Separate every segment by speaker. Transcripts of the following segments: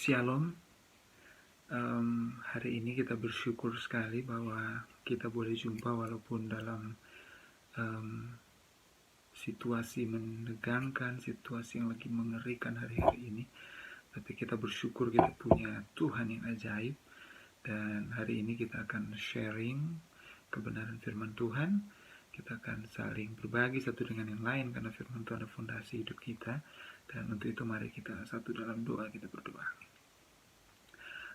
Speaker 1: Shalom. Hari ini kita bersyukur sekali bahwa kita boleh jumpa walaupun dalam situasi menegangkan, situasi yang lagi mengerikan hari-hari ini. Tapi kita bersyukur kita punya Tuhan yang ajaib. Dan hari ini kita akan sharing kebenaran firman Tuhan. Kita akan saling berbagi satu dengan yang lain karena firman Tuhan adalah fondasi hidup kita. Dan untuk itu mari kita satu dalam doa, kita berdoa.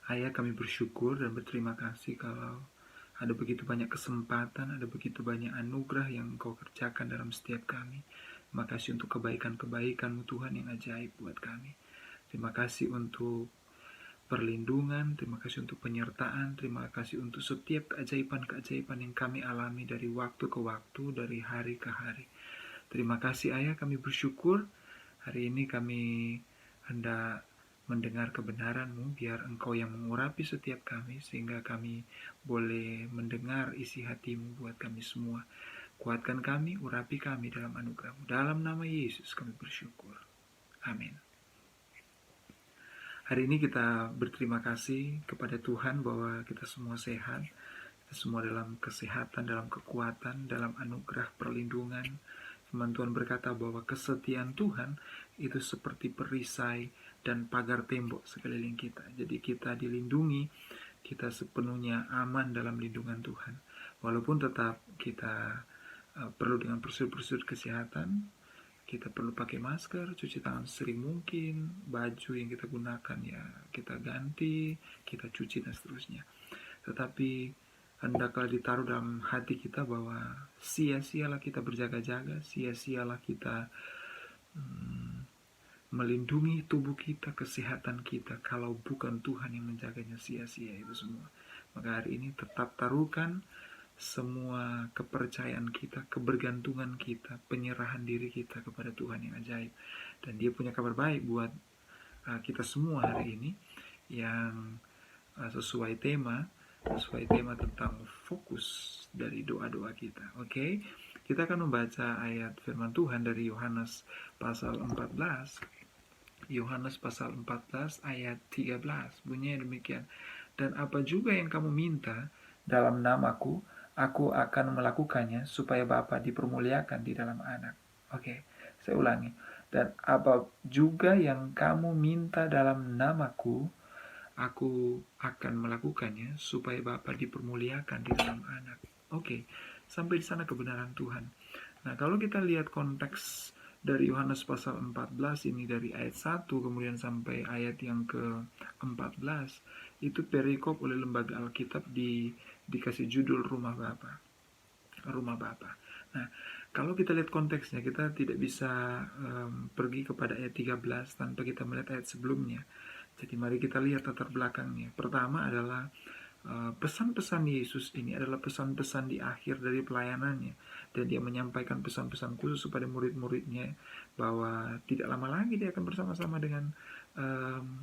Speaker 1: Ayah, kami bersyukur dan berterima kasih kalau ada begitu banyak kesempatan, ada begitu banyak anugerah yang Engkau kerjakan dalam setiap kami. Terima kasih untuk kebaikan-kebaikan-Mu Tuhan yang ajaib buat kami. Terima kasih untuk perlindungan, terima kasih untuk penyertaan, terima kasih untuk setiap keajaiban-keajaiban yang kami alami dari waktu ke waktu, dari hari ke hari. Terima kasih Ayah, kami bersyukur. Hari ini kami hendak mendengar kebenaran-Mu, biar Engkau yang mengurapi setiap kami, sehingga kami boleh mendengar isi hati-Mu buat kami semua. Kuatkan kami, urapi kami dalam anugerah-Mu. Dalam nama Yesus kami bersyukur. Amin. Hari ini kita berterima kasih kepada Tuhan bahwa kita semua sehat, kita semua dalam kesehatan, dalam kekuatan, dalam anugerah perlindungan. Firman Tuhan berkata bahwa kesetiaan Tuhan itu seperti perisai dan pagar tembok sekeliling kita. Jadi kita dilindungi, kita sepenuhnya aman dalam lindungan Tuhan. Walaupun tetap kita perlu dengan prosedur-prosedur kesehatan, kita perlu pakai masker, cuci tangan sering mungkin, baju yang kita gunakan ya kita ganti, kita cuci dan seterusnya. Tetapi hendaklah ditaruh dalam hati kita bahwa sia-sialah kita berjaga-jaga, sia-sialah kita melindungi tubuh kita, kesehatan kita, kalau bukan Tuhan yang menjaganya, sia-sia itu semua. Maka hari ini tetap taruhkan semua kepercayaan kita, kebergantungan kita, penyerahan diri kita kepada Tuhan yang ajaib. Dan Dia punya kabar baik buat kita semua hari ini, yang sesuai tema tentang fokus dari doa-doa kita. Oke? Kita akan membaca ayat firman Tuhan dari Yohanes pasal 14. Yohanes pasal 14 ayat 13. Bunyinya demikian. Dan apa juga yang kamu minta dalam namaku, aku akan melakukannya supaya Bapa dipermuliakan di dalam Anak. Oke, saya ulangi. Dan apa juga yang kamu minta dalam namaku, aku akan melakukannya supaya Bapa dipermuliakan di dalam Anak. Oke, sampai di sana kebenaran Tuhan. Nah, kalau kita lihat konteks dari Yohanes pasal 14 ini, dari ayat 1 kemudian sampai ayat yang ke-14, itu perikop oleh lembaga Alkitab dikasih judul Rumah Bapa. Rumah Bapa. Nah, kalau kita lihat konteksnya, kita tidak bisa pergi kepada ayat 13 tanpa kita melihat ayat sebelumnya. Jadi mari kita lihat latar belakangnya. Pertama adalah pesan-pesan Yesus ini adalah pesan-pesan di akhir dari pelayanannya. Dan Dia menyampaikan pesan-pesan khusus kepada murid-muridnya bahwa tidak lama lagi Dia akan bersama-sama dengan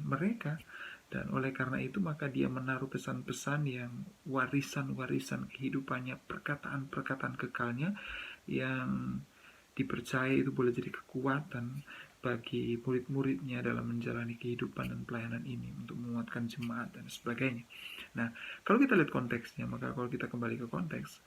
Speaker 1: mereka. Dan oleh karena itu maka Dia menaruh pesan-pesan yang warisan-warisan kehidupannya, perkataan-perkataan kekalnya yang dipercaya itu boleh jadi kekuatan bagi murid-muridnya dalam menjalani kehidupan dan pelayanan ini untuk menguatkan jemaat dan sebagainya. Nah, kalau kita lihat konteksnya, maka kalau kita kembali ke konteks,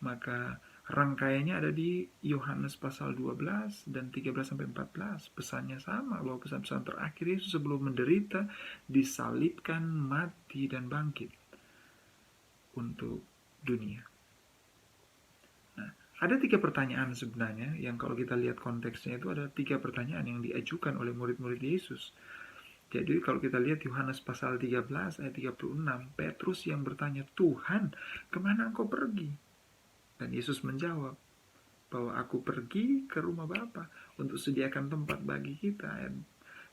Speaker 1: maka rangkaiannya ada di Yohanes pasal 12 dan 13-14. Pesannya sama, bahwa pesan-pesan terakhir Yesus sebelum menderita, disalibkan, mati, dan bangkit untuk dunia. Ada 3 pertanyaan sebenarnya yang kalau kita lihat konteksnya itu ada 3 pertanyaan yang diajukan oleh murid-murid Yesus. Jadi kalau kita lihat Yohanes pasal 13 ayat 36, Petrus yang bertanya, Tuhan, kemana engkau pergi? Dan Yesus menjawab bahwa aku pergi ke rumah Bapa untuk sediakan tempat bagi kita.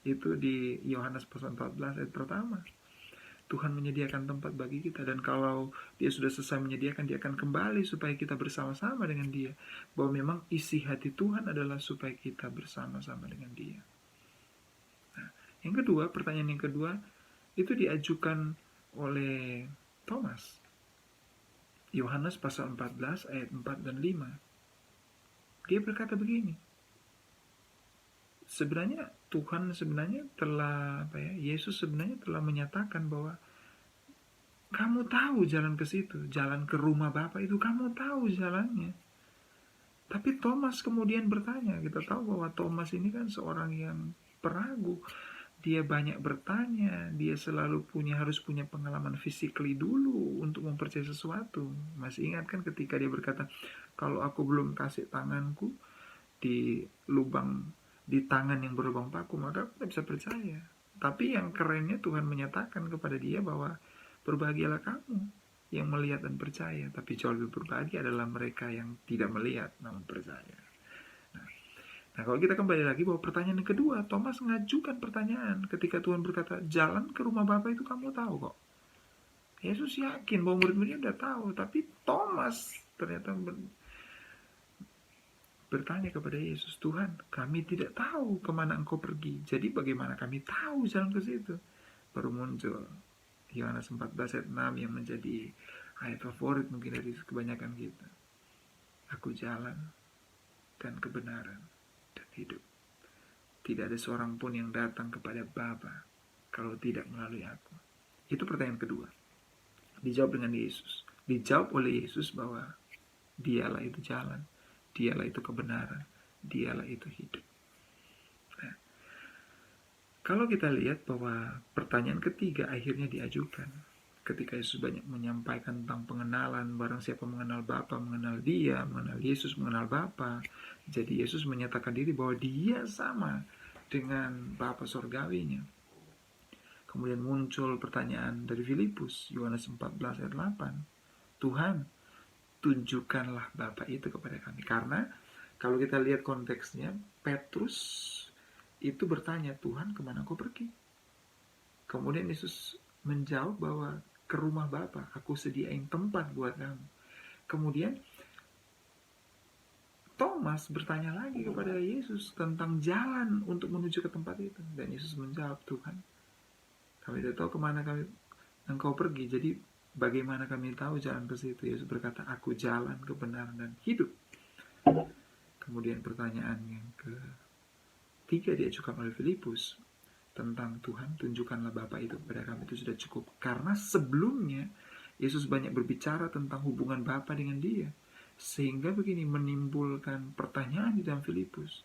Speaker 1: Itu di Yohanes pasal 14 ayat pertama. Tuhan menyediakan tempat bagi kita, dan kalau Dia sudah selesai menyediakan, Dia akan kembali supaya kita bersama-sama dengan Dia. Bahwa memang isi hati Tuhan adalah supaya kita bersama-sama dengan Dia. Nah, yang kedua, pertanyaan yang kedua itu diajukan oleh Thomas. Yohanes pasal 14 ayat 4 dan 5. Dia berkata begini, sebenarnya Tuhan sebenarnya telah Yesus sebenarnya telah menyatakan bahwa kamu tahu jalan ke situ, jalan ke rumah Bapa itu kamu tahu jalannya. Tapi Thomas kemudian bertanya, kita tahu bahwa Thomas ini kan seorang yang peragu. Dia banyak bertanya, dia selalu harus punya pengalaman physically dulu untuk mempercayai sesuatu. Masih ingat kan ketika dia berkata, kalau aku belum kasih tanganku di lubang, di tangan yang berlubang paku, maka aku tidak bisa percaya. Tapi yang kerennya Tuhan menyatakan kepada dia bahwa berbahagialah kamu yang melihat dan percaya, tapi jauh lebih berbahagia adalah mereka yang tidak melihat namun percaya. Nah, kalau kita kembali lagi bahwa pertanyaan yang kedua, Thomas mengajukan pertanyaan ketika Tuhan berkata, jalan ke rumah Bapa itu kamu tahu kok. Yesus yakin bahwa murid-muridnya udah tahu, tapi Thomas ternyata bertanya kepada Yesus, Tuhan, kami tidak tahu kemana engkau pergi, jadi bagaimana kami tahu jalan ke situ? Baru muncul Yohanes 14 ayat 6 yang menjadi ayat favorit mungkin dari kebanyakan kita. Aku jalan dan kebenaran dan hidup. Tidak ada seorang pun yang datang kepada Bapa kalau tidak melalui aku. Itu pertanyaan kedua. Dijawab dengan Yesus. Dijawab oleh Yesus bahwa dialah itu jalan, dialah itu kebenaran, dialah itu hidup. Nah, kalau kita lihat bahwa pertanyaan ketiga akhirnya diajukan ketika Yesus banyak menyampaikan tentang pengenalan, barang siapa mengenal Bapa, mengenal Dia, mengenal Yesus, mengenal Bapa. Jadi Yesus menyatakan diri bahwa Dia sama dengan Bapa Sorgawinya. Kemudian muncul pertanyaan dari Filipus, Yohanes 14 ayat 8. Tuhan, tunjukkanlah Bapa itu kepada kami. Karena kalau kita lihat konteksnya, Petrus itu bertanya, Tuhan kemana kau pergi? Kemudian Yesus menjawab bahwa ke rumah Bapa, aku sediain tempat buat kamu. Kemudian Thomas bertanya lagi kepada Yesus tentang jalan untuk menuju ke tempat itu. Dan Yesus menjawab, Tuhan, kami tidak tahu kemana engkau pergi. Jadi bagaimana kami tahu jalan ke situ? Yesus berkata, aku jalan, kebenaran, dan hidup. Kemudian pertanyaan yang ketiga diajukan oleh Filipus tentang Tuhan, tunjukkanlah Bapa itu kepada kami, itu sudah cukup. Karena sebelumnya Yesus banyak berbicara tentang hubungan Bapa dengan dia. Sehingga begini menimbulkan pertanyaan di dalam Filipus.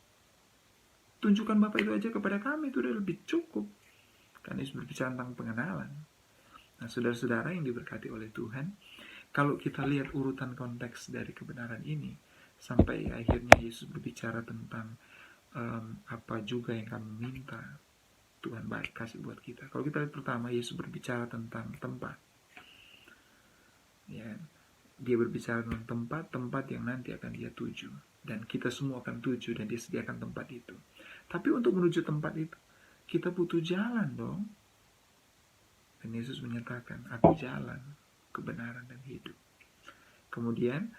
Speaker 1: Tunjukkan Bapa itu aja kepada kami, itu udah lebih cukup. Karena Yesus berbicara tentang pengenalan. Nah, saudara-saudara yang diberkati oleh Tuhan, kalau kita lihat urutan konteks dari kebenaran ini, sampai akhirnya Yesus berbicara tentang apa juga yang kamu minta, Tuhan baik kasih buat kita. Kalau kita lihat pertama, Yesus berbicara tentang tempat. Ya, dia berbicara tentang tempat yang nanti akan dia tuju. Dan kita semua akan tuju dan dia sediakan tempat itu. Tapi untuk menuju tempat itu, kita butuh jalan dong. Dan Yesus menyatakan, aku jalan, kebenaran dan hidup. Kemudian,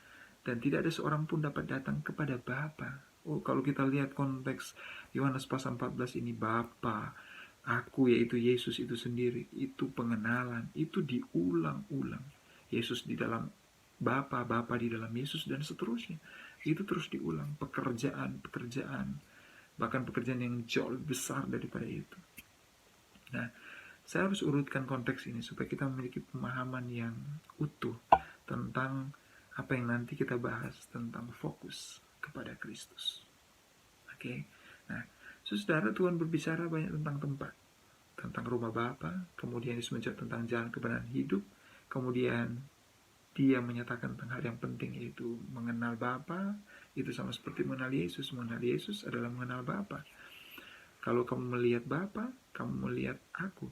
Speaker 1: dan tidak ada seorang pun dapat datang kepada Bapa. Oh, kalau kita lihat konteks Yohanes pasal 14 ini, Bapa, aku yaitu Yesus itu sendiri, itu pengenalan, itu diulang-ulang. Yesus di dalam Bapa, Bapa di dalam Yesus, dan seterusnya. Itu terus diulang, pekerjaan, bahkan pekerjaan yang jauh lebih besar daripada itu. Nah, saya harus urutkan konteks ini supaya kita memiliki pemahaman yang utuh tentang apa yang nanti kita bahas tentang fokus kepada Kristus. Oke. Nah, saudara, Tuhan berbicara banyak tentang tempat, tentang rumah Bapa, kemudian Yesus menjawab tentang jalan kebenaran hidup, kemudian dia menyatakan tentang hal yang penting, yaitu mengenal Bapa. Itu sama seperti mengenal Yesus. Mengenal Yesus adalah mengenal Bapa. Kalau kamu melihat Bapa, kamu melihat aku.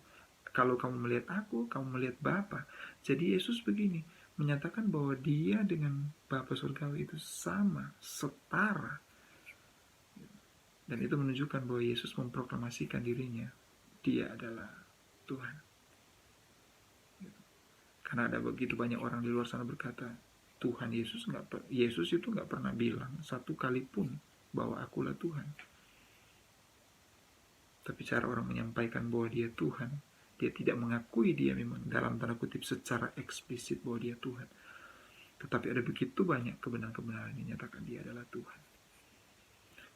Speaker 1: Kalau kamu melihat aku, kamu melihat Bapa. Jadi Yesus begini, menyatakan bahwa dia dengan Bapa surgawi itu sama, setara. Dan itu menunjukkan bahwa Yesus memproklamasikan dirinya, dia adalah Tuhan. Karena ada begitu banyak orang di luar sana berkata, Tuhan Yesus itu nggak pernah bilang satu kali pun bahwa akulah Tuhan. Tapi cara orang menyampaikan bahwa dia Tuhan, dia tidak mengakui dia memang dalam tanda kutip secara eksplisit bahwa dia Tuhan. Tetapi ada begitu banyak kebenaran-kebenaran yang menyatakan dia adalah Tuhan.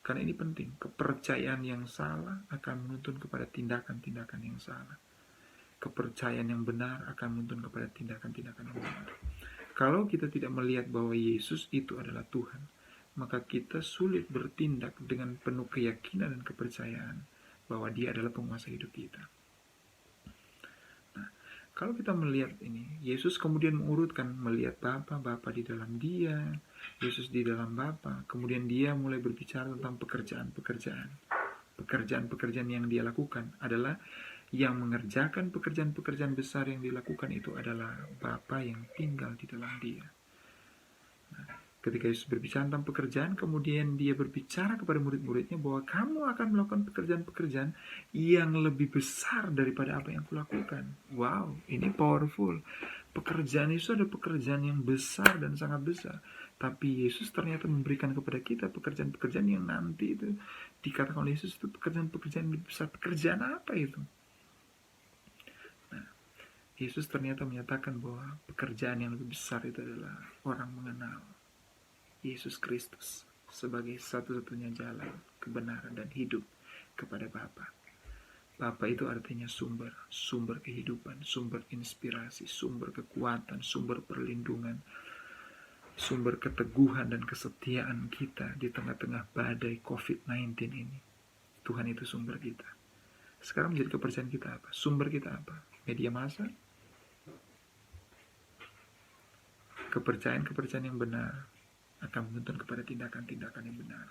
Speaker 1: Karena ini penting, kepercayaan yang salah akan menuntun kepada tindakan-tindakan yang salah. Kepercayaan yang benar akan menuntun kepada tindakan-tindakan yang benar. Kalau kita tidak melihat bahwa Yesus itu adalah Tuhan, maka kita sulit bertindak dengan penuh keyakinan dan kepercayaan bahwa Dia adalah penguasa hidup kita. Nah, kalau kita melihat ini, Yesus kemudian mengurutkan melihat Bapa di dalam Dia, Yesus di dalam Bapa, kemudian Dia mulai berbicara tentang pekerjaan-pekerjaan. Pekerjaan-pekerjaan yang Dia lakukan adalah yang mengerjakan pekerjaan-pekerjaan besar yang dilakukan itu adalah Bapa yang tinggal di dalam Dia. Nah, ketika Yesus berbicara tentang pekerjaan, kemudian Dia berbicara kepada murid-muridnya bahwa kamu akan melakukan pekerjaan-pekerjaan yang lebih besar daripada apa yang kulakukan. Wow, ini powerful. Pekerjaan itu ada pekerjaan yang besar dan sangat besar. Tapi Yesus ternyata memberikan kepada kita pekerjaan-pekerjaan yang nanti itu dikatakan oleh Yesus itu pekerjaan-pekerjaan yang besar. Pekerjaan apa itu? Yesus ternyata menyatakan bahwa pekerjaan yang lebih besar itu adalah orang mengenal Yesus Kristus sebagai satu-satunya jalan, kebenaran, dan hidup kepada Bapa. Bapa itu artinya sumber kehidupan, sumber inspirasi, sumber kekuatan, sumber perlindungan, sumber keteguhan dan kesetiaan kita di tengah-tengah badai COVID-19 ini. Tuhan itu sumber kita. Sekarang menjadi kepercayaan kita apa? Sumber kita apa? Media massa? Kepercayaan-kepercayaan yang benar akan menuntun kepada tindakan-tindakan yang benar.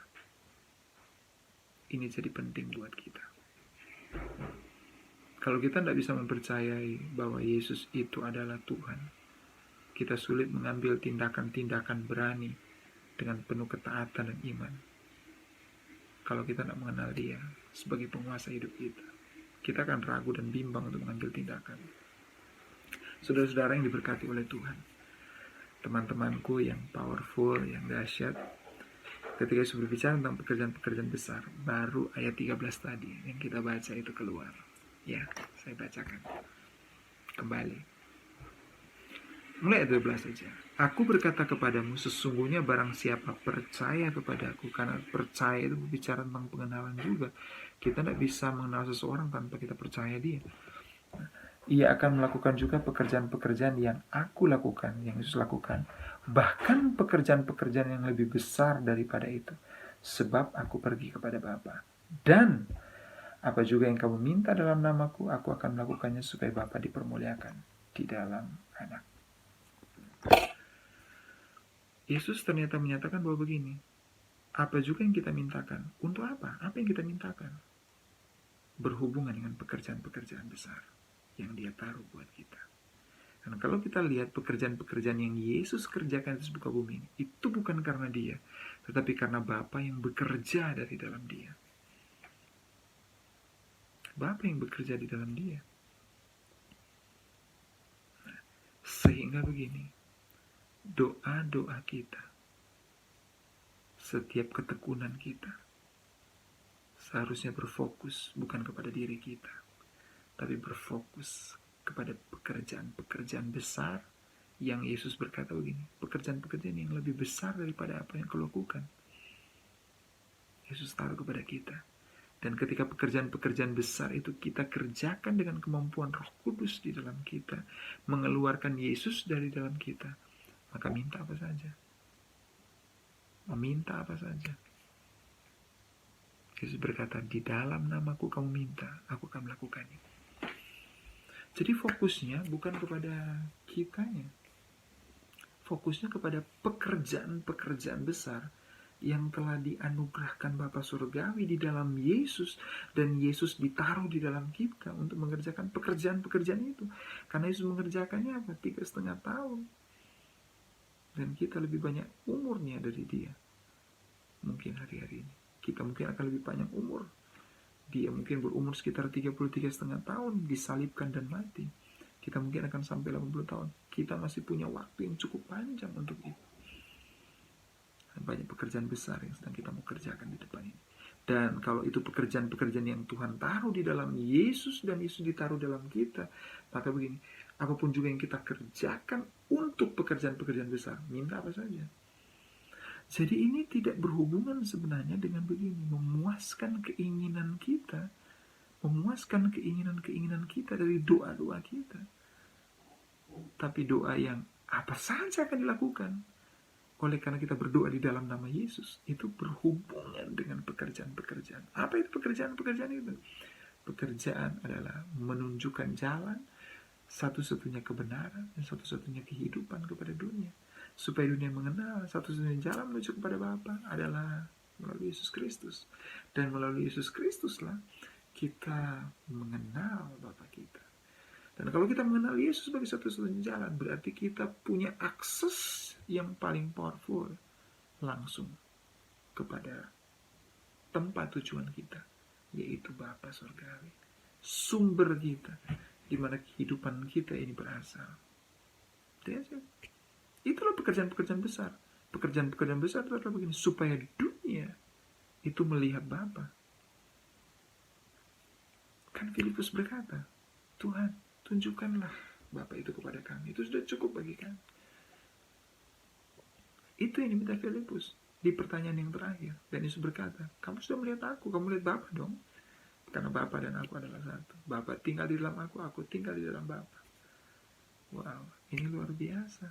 Speaker 1: Ini jadi penting buat kita. Kalau kita tidak bisa mempercayai bahwa Yesus itu adalah Tuhan, kita sulit mengambil tindakan-tindakan berani dengan penuh ketaatan dan iman. Kalau kita tidak mengenal Dia sebagai penguasa hidup kita akan ragu dan bimbang untuk mengambil tindakan. Saudara-saudara yang diberkati oleh Tuhan, teman-temanku yang powerful, yang dahsyat, ketika Yesus berbicara tentang pekerjaan-pekerjaan besar, baru ayat 13 tadi yang kita baca itu keluar. Ya, saya bacakan kembali. Mulai ayat 12 saja. Aku berkata kepadamu, sesungguhnya barang siapa percaya kepadaku, karena percaya itu berbicara tentang pengenalan juga. Kita tidak bisa mengenal seseorang tanpa kita percaya dia. Ia akan melakukan juga pekerjaan-pekerjaan yang aku lakukan, yang Yesus lakukan. Bahkan pekerjaan-pekerjaan yang lebih besar daripada itu. Sebab aku pergi kepada Bapa. Dan apa juga yang kamu minta dalam namaku, aku akan melakukannya supaya Bapa dipermuliakan di dalam Anak. Yesus ternyata menyatakan bahwa begini. Apa juga yang kita mintakan? Untuk apa? Apa yang kita mintakan? Berhubungan dengan pekerjaan-pekerjaan besar yang Dia taruh buat kita. Dan kalau kita lihat pekerjaan-pekerjaan yang Yesus kerjakan di muka bumi ini, itu bukan karena Dia, tetapi karena Bapa yang bekerja dari dalam Dia. Bapa yang bekerja di dalam Dia. Nah, sehingga begini, doa-doa kita, setiap ketekunan kita, seharusnya berfokus bukan kepada diri kita, tapi berfokus kepada pekerjaan-pekerjaan besar yang Yesus berkata begini, pekerjaan-pekerjaan yang lebih besar daripada apa yang kau lakukan. Yesus taruh kepada kita. Dan ketika pekerjaan-pekerjaan besar itu kita kerjakan dengan kemampuan Roh Kudus di dalam kita, mengeluarkan Yesus dari dalam kita, maka minta apa saja. Meminta apa saja. Yesus berkata, di dalam namaku kamu minta, aku akan melakukannya. Jadi fokusnya bukan kepada kitanya. Fokusnya kepada pekerjaan-pekerjaan besar yang telah dianugerahkan Bapa Surgawi di dalam Yesus. Dan Yesus ditaruh di dalam kita untuk mengerjakan pekerjaan-pekerjaan itu. Karena Yesus mengerjakannya apa? 3,5 tahun. Dan kita lebih banyak umurnya dari Dia. Mungkin hari-hari ini. Kita mungkin akan lebih panjang umur. Dia mungkin berumur sekitar 33,5 tahun, disalibkan dan mati. Kita mungkin akan sampai 80 tahun. Kita masih punya waktu yang cukup panjang untuk itu. Dan banyak pekerjaan besar yang sedang kita mau kerjakan di depan ini. Dan kalau itu pekerjaan-pekerjaan yang Tuhan taruh di dalam Yesus dan Yesus ditaruh dalam kita, maka begini, apapun juga yang kita kerjakan untuk pekerjaan-pekerjaan besar, minta apa saja. Jadi ini tidak berhubungan sebenarnya dengan begini, memuaskan keinginan kita dari doa-doa kita. Tapi doa yang apa saja akan dilakukan oleh karena kita berdoa di dalam nama Yesus, itu berhubungan dengan pekerjaan-pekerjaan. Apa itu pekerjaan-pekerjaan itu? Pekerjaan adalah menunjukkan jalan, satu-satunya kebenaran, dan satu-satunya kehidupan kepada dunia. Supaya dunia mengenal satu-satunya jalan menuju kepada Bapa adalah melalui Yesus Kristus. Dan melalui Yesus Kristuslah kita mengenal Bapa kita. Dan kalau kita mengenal Yesus sebagai satu-satunya jalan, berarti kita punya akses yang paling powerful langsung kepada tempat tujuan kita, yaitu Bapa Surgawi, sumber kita, di mana kehidupan kita ini berasal. Itulah pekerjaan-pekerjaan besar. Pekerjaan-pekerjaan besar itu adalah begini, supaya dunia itu melihat Bapa. Kan Filipus berkata, Tuhan, tunjukkanlah Bapa itu kepada kami. Itu sudah cukup bagi kami. Itu yang diminta Filipus di pertanyaan yang terakhir. Dan Yesus berkata, kamu sudah melihat aku, kamu lihat Bapa dong. Karena Bapa dan aku adalah satu. Bapa tinggal di dalam aku tinggal di dalam Bapa. Wow, ini luar biasa.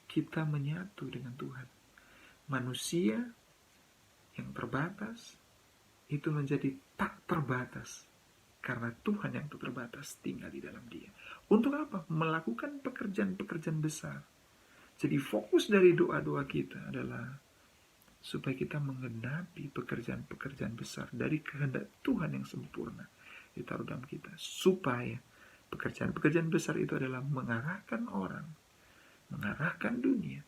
Speaker 1: Kita menyatu dengan Tuhan. Manusia yang terbatas itu menjadi tak terbatas karena Tuhan yang tak terbatas tinggal di dalam dia. Untuk apa? Melakukan pekerjaan-pekerjaan besar. Jadi fokus dari doa-doa kita adalah supaya kita menggenapi pekerjaan-pekerjaan besar dari kehendak Tuhan yang sempurna ditaruh dalam kita. Supaya pekerjaan-pekerjaan besar itu adalah mengarahkan orang, mengarahkan dunia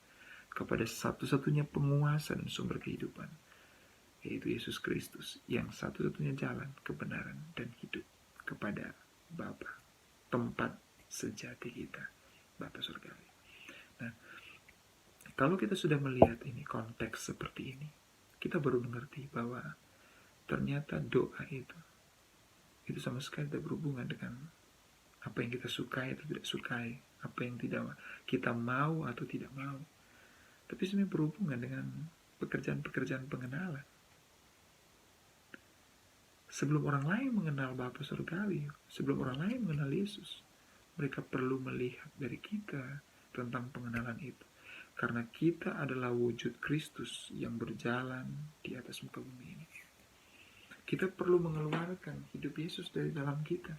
Speaker 1: kepada satu-satunya penguasa dan sumber kehidupan, yaitu Yesus Kristus, yang satu-satunya jalan, kebenaran, dan hidup kepada Bapa, tempat sejati kita, Bapa Surgawi. Nah, kalau kita sudah melihat ini, konteks seperti ini, kita baru mengerti bahwa ternyata doa itu sama sekali tidak berhubungan dengan apa yang kita sukai atau tidak sukai, apa yang tidak kita mau atau tidak mau. Tapi sebenarnya berhubungan dengan pekerjaan-pekerjaan pengenalan. Sebelum orang lain mengenal Bapa Surgawi, sebelum orang lain mengenal Yesus, mereka perlu melihat dari kita tentang pengenalan itu. Karena kita adalah wujud Kristus yang berjalan di atas muka bumi ini. Kita perlu mengeluarkan hidup Yesus dari dalam kita.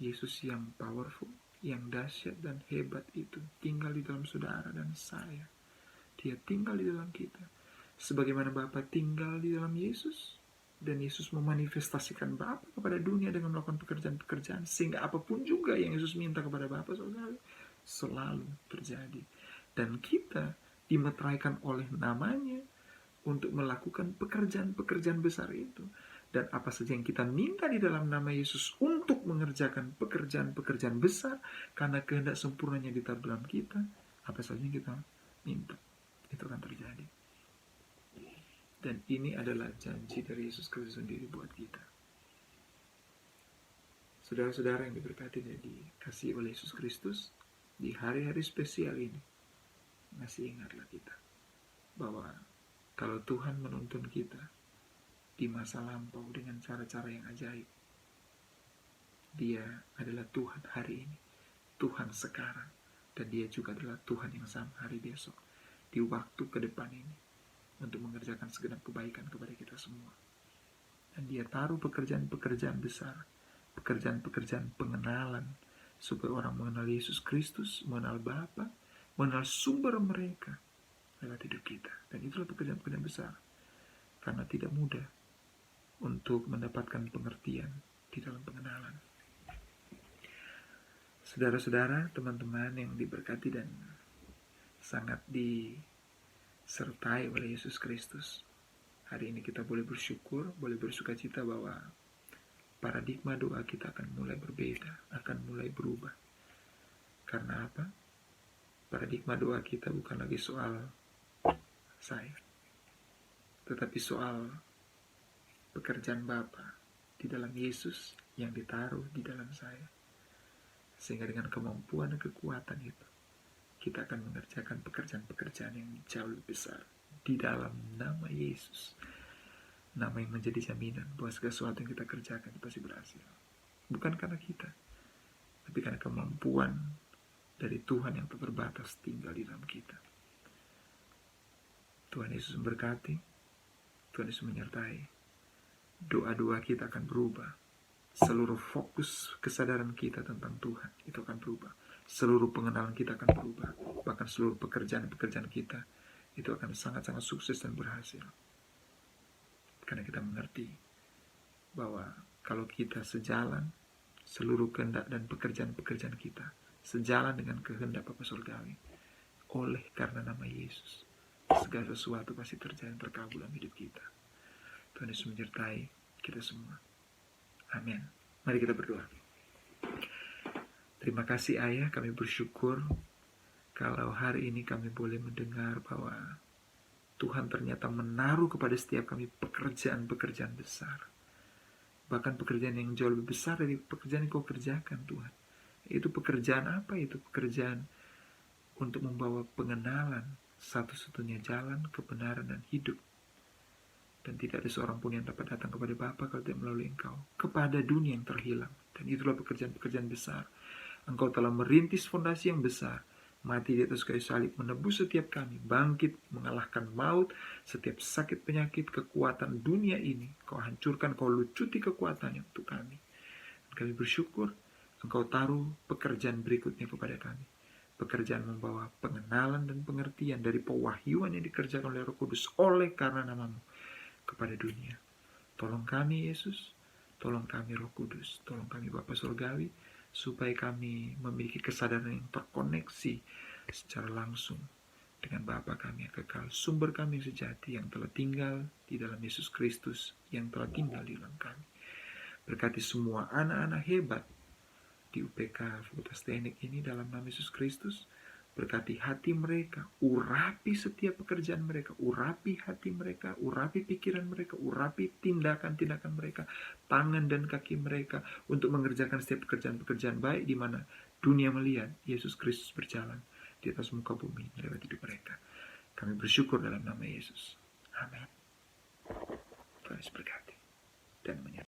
Speaker 1: Yesus yang powerful, yang dahsyat dan hebat itu tinggal di dalam saudara dan saya. Dia tinggal di dalam kita. Sebagaimana Bapa tinggal di dalam Yesus, dan Yesus memanifestasikan Bapa kepada dunia dengan melakukan pekerjaan-pekerjaan, sehingga apapun juga yang Yesus minta kepada Bapa selalu terjadi. Dan kita dimeteraikan oleh namanya untuk melakukan pekerjaan-pekerjaan besar itu. Dan apa saja yang kita minta di dalam nama Yesus untuk mengerjakan pekerjaan-pekerjaan besar, karena kehendak sempurnanya ditaruh dalam kita, apa saja yang kita minta, itu akan terjadi. Dan ini adalah janji dari Yesus Kristus sendiri buat kita. Saudara-saudara yang diberkati dan dikasihi oleh Yesus Kristus, di hari-hari spesial ini, masih ingatlah kita bahwa kalau Tuhan menuntun kita di masa lampau dengan cara-cara yang ajaib, Dia adalah Tuhan hari ini, Tuhan sekarang, dan Dia juga adalah Tuhan yang sama hari besok, di waktu ke depan ini, untuk mengerjakan segenap kebaikan kepada kita semua. Dan Dia taruh pekerjaan-pekerjaan besar, pekerjaan-pekerjaan pengenalan, supaya orang mengenal Yesus Kristus, mengenal Bapa, mengenal sumber mereka lewat hidup kita. Dan itulah pekerjaan-pekerjaan besar. Karena tidak mudah untuk mendapatkan pengertian di dalam pengenalan. Saudara-saudara, teman-teman yang diberkati dan sangat disertai oleh Yesus Kristus, hari ini kita boleh bersyukur, boleh bersuka cita bahwa paradigma doa kita akan mulai berbeda, akan mulai berubah. Karena apa? Paradigma doa kita bukan lagi soal saya, tetapi soal pekerjaan Bapa di dalam Yesus yang ditaruh di dalam saya. Sehingga dengan kemampuan dan kekuatan itu, kita akan mengerjakan pekerjaan-pekerjaan yang jauh lebih besar di dalam nama Yesus. Nama yang menjadi jaminan bahwa segala sesuatu yang kita kerjakan pasti berhasil. Bukan karena kita, tapi karena kemampuan dari Tuhan yang tak terbatas tinggal di dalam kita. Tuhan Yesus memberkati, Tuhan Yesus menyertai. Doa-doa kita akan berubah. Seluruh fokus kesadaran kita tentang Tuhan itu akan berubah. Seluruh pengenalan kita akan berubah. Bahkan seluruh pekerjaan-pekerjaan kita itu akan sangat-sangat sukses dan berhasil. Karena kita mengerti bahwa kalau kita sejalan, seluruh kehendak dan pekerjaan-pekerjaan kita sejalan dengan kehendak Bapa Surgawi, oleh karena nama Yesus, segala sesuatu pasti terjadi terkabul dalam hidup kita. Tuhan Yesus menyertai kita semua. Amin. Mari kita berdoa. Terima kasih Ayah, kami bersyukur kalau hari ini kami boleh mendengar bahwa Tuhan ternyata menaruh kepada setiap kami pekerjaan-pekerjaan besar. Bahkan pekerjaan yang jauh lebih besar dari pekerjaan yang kau kerjakan Tuhan. Itu pekerjaan apa itu? Pekerjaan untuk membawa pengenalan satu-satunya jalan, kebenaran dan hidup. Dan tidak ada seorang pun yang dapat datang kepada Bapa kalau tidak melalui Engkau. Kepada dunia yang terhilang. Dan itulah pekerjaan-pekerjaan besar. Engkau telah merintis fondasi yang besar. Mati di atas kayu salib menebus setiap kami. Bangkit, mengalahkan maut, setiap sakit penyakit, kekuatan dunia ini. Kau hancurkan, kau lucuti kekuatannya untuk kami. Dan kami bersyukur Engkau taruh pekerjaan berikutnya kepada kami. Pekerjaan membawa pengenalan dan pengertian dari pewahyuan yang dikerjakan oleh Roh Kudus oleh karena namamu kepada dunia. Tolong kami Yesus, tolong kami Roh Kudus, tolong kami Bapa Surgawi, supaya kami memiliki kesadaran yang terkoneksi secara langsung dengan Bapa kami yang kekal, sumber kami yang sejati yang telah tinggal di dalam Yesus Kristus, yang telah tinggal di dalam kami. Berkati semua anak-anak hebat di UPK Fakultas Teknik ini dalam nama Yesus Kristus. Berkati hati mereka, urapi setiap pekerjaan mereka, urapi hati mereka, urapi pikiran mereka, urapi tindakan-tindakan mereka, tangan dan kaki mereka untuk mengerjakan setiap pekerjaan-pekerjaan baik di mana dunia melihat Yesus Kristus berjalan di atas muka bumi lewat hidup mereka. Kami bersyukur dalam nama Yesus. Amin. Tuhan Yesus berkati dan menyertai.